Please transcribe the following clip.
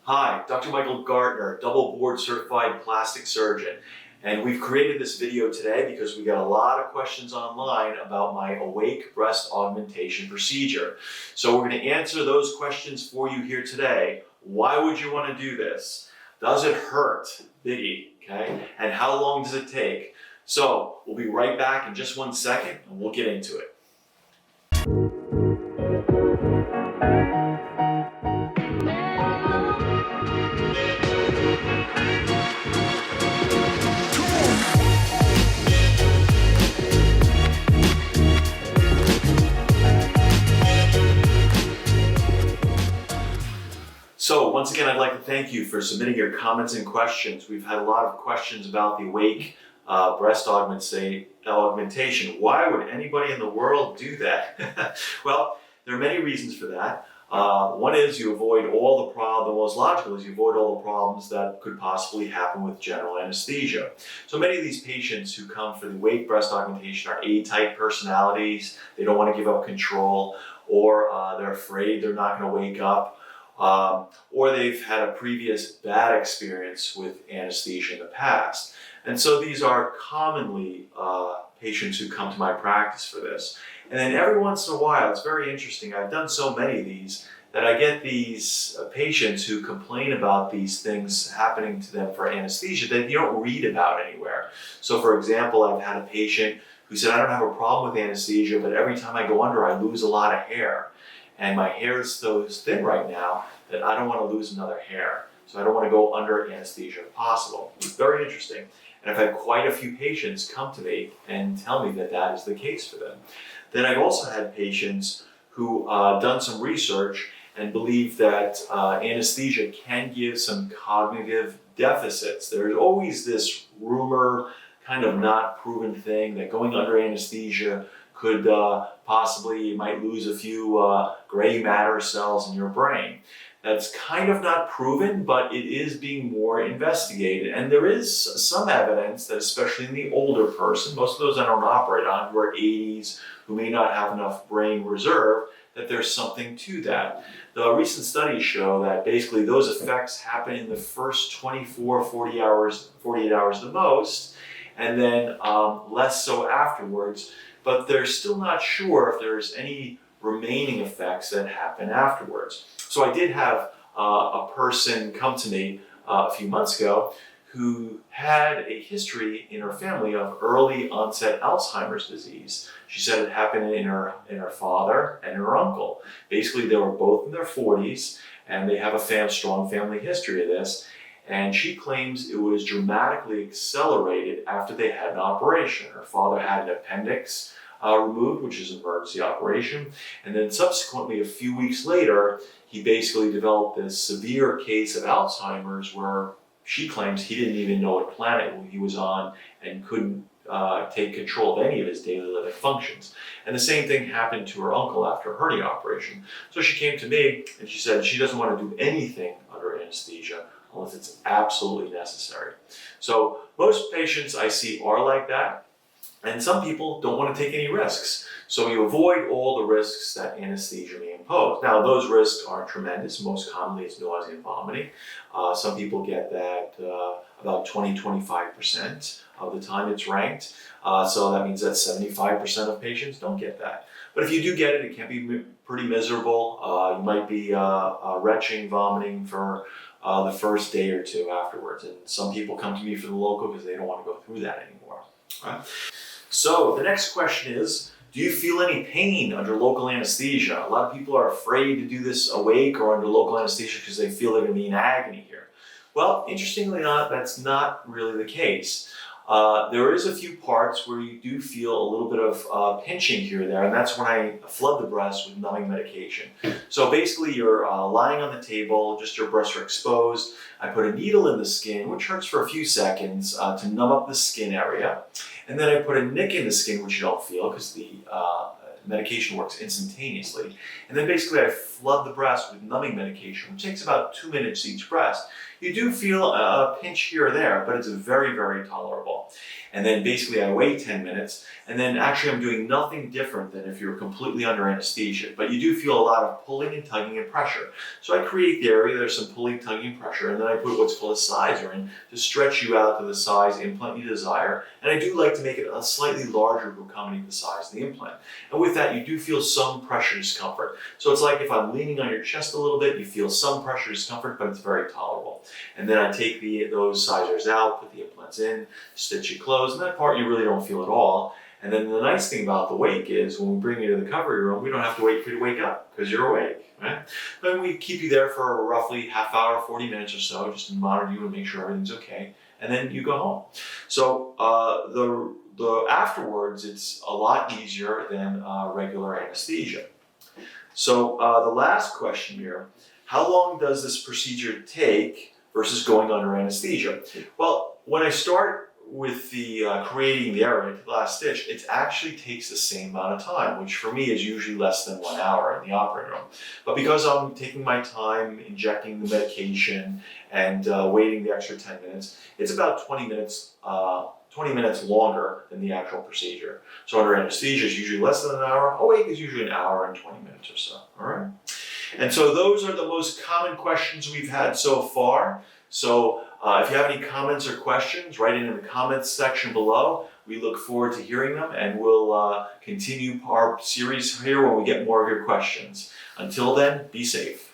Hi, Dr. Michael Gartner, double board certified plastic surgeon. And we've created this video today because we got a lot of questions online about my awake breast augmentation procedure. So we're going to answer those questions for you here today. Why would you want to do this? Does it hurt? Biggie, okay? And how long does it take? So we'll be right back in just 1 second and we'll get into it. So once again, I'd like to thank you for submitting your comments and questions. We've had a lot of questions about the awake breast augmentation. Why would anybody in the world do that? Well, there are many reasons for that. One is you avoid all the problems. The most logical is you avoid all the problems that could possibly happen with general anesthesia. So many of these patients who come for the awake breast augmentation are A-type personalities. They don't want to give up control, or they're afraid they're not going to wake up. Or they've had a previous bad experience with anesthesia in the past. And so these are commonly patients who come to my practice for this. And then every once in a while, it's very interesting, I've done so many of these, that I get these patients who complain about these things happening to them for anesthesia that you don't read about anywhere. So for example, I've had a patient who said, I don't have a problem with anesthesia, but every time I go under, I lose a lot of hair. And my hair is so thin right now that I don't want to lose another hair. So I don't want to go under anesthesia if possible. It's very interesting. And I've had quite a few patients come to me and tell me that that is the case for them. Then I've also had patients who done some research and believe that anesthesia can give some cognitive deficits. There's always this rumor, kind of not proven thing, that going under anesthesia could possibly, you might lose a few gray matter cells in your brain. That's kind of not proven, but it is being more investigated. And there is some evidence that, especially in the older person, most of those I don't operate on, who are 80s, who may not have enough brain reserve, that there's something to that. The recent studies show that basically those effects happen in the first 24, 48 hours the most, and then less so afterwards. But they're still not sure if there's any remaining effects that happen afterwards. So I did have a person come to me a few months ago who had a history in her family of early onset Alzheimer's disease. She said it happened in her father and her uncle. Basically, they were both in their 40s, and they have a strong family history of this. And she claims it was dramatically accelerated after they had an operation. Her father had an appendix removed, which is an emergency operation. And then subsequently, a few weeks later, he basically developed this severe case of Alzheimer's where she claims he didn't even know what planet he was on and couldn't take control of any of his daily living functions. And the same thing happened to her uncle after a hernia operation. So she came to me and she said she doesn't want to do anything under anesthesia unless it's absolutely necessary. So most patients I see are like that. And some people don't want to take any risks. So you avoid all the risks that anesthesia may impose. Now, those risks aren't tremendous. Most commonly, it's nausea and vomiting. Some people get that about 20-25% of the time it's ranked. So that means that 75% of patients don't get that. But if you do get it, it can be pretty miserable. You might be retching, vomiting for the first day or two afterwards. And some people come to me for the local because they don't want to go through that anymore. Right? So the next question is, do you feel any pain under local anesthesia? A lot of people are afraid to do this awake or under local anesthesia because they feel they're going to be in agony here. Well, interestingly enough, that's not really the case. There is a few parts where you do feel a little bit of pinching here and there, and that's when I flood the breast with numbing medication. So basically you're lying on the table, just your breasts are exposed. I put a needle in the skin, which hurts for a few seconds to numb up the skin area. And then I put a nick in the skin, which you don't feel because the The medication works instantaneously. And then basically I flood the breast with numbing medication, which takes about 2 minutes each breast. You do feel a pinch here or there, but it's very, very tolerable. And then basically I wait 10 minutes, and then actually I'm doing nothing different than if you're completely under anesthesia, but you do feel a lot of pulling and tugging and pressure. So I create the area, there's some pulling, tugging, and pressure, and then I put what's called a sizer in to stretch you out to the size implant you desire. And I do like to make it a slightly larger to accommodate the size of the implant. And with that, you do feel some pressure discomfort. So it's like if I'm leaning on your chest a little bit, you feel some pressure discomfort, but it's very tolerable. And then I take those sizers out, put the implants in, stitch it closed, and that part you really don't feel at all. And then the nice thing about the wake is when we bring you to the recovery room, we don't have to wait for you to wake up because you're awake, right? Then we keep you there for roughly half hour, 40 minutes or so, just to monitor you and make sure everything's okay. And then you go home. So the afterwards, it's a lot easier than regular anesthesia. So the last question here, how long does this procedure take versus going under anesthesia? Well, when I start with the creating the area, the last stitch, it actually takes the same amount of time, which for me is usually less than 1 hour in the operating room. But because I'm taking my time injecting the medication and waiting the extra 10 minutes, it's about 20 minutes longer than the actual procedure. So under anesthesia is usually less than an hour. Awake is usually an hour and 20 minutes or so. All right. And so those are the most common questions we've had so far. So if you have any comments or questions, write it in the comments section below. We look forward to hearing them, and we'll continue our series here when we get more of your questions. Until then, be safe.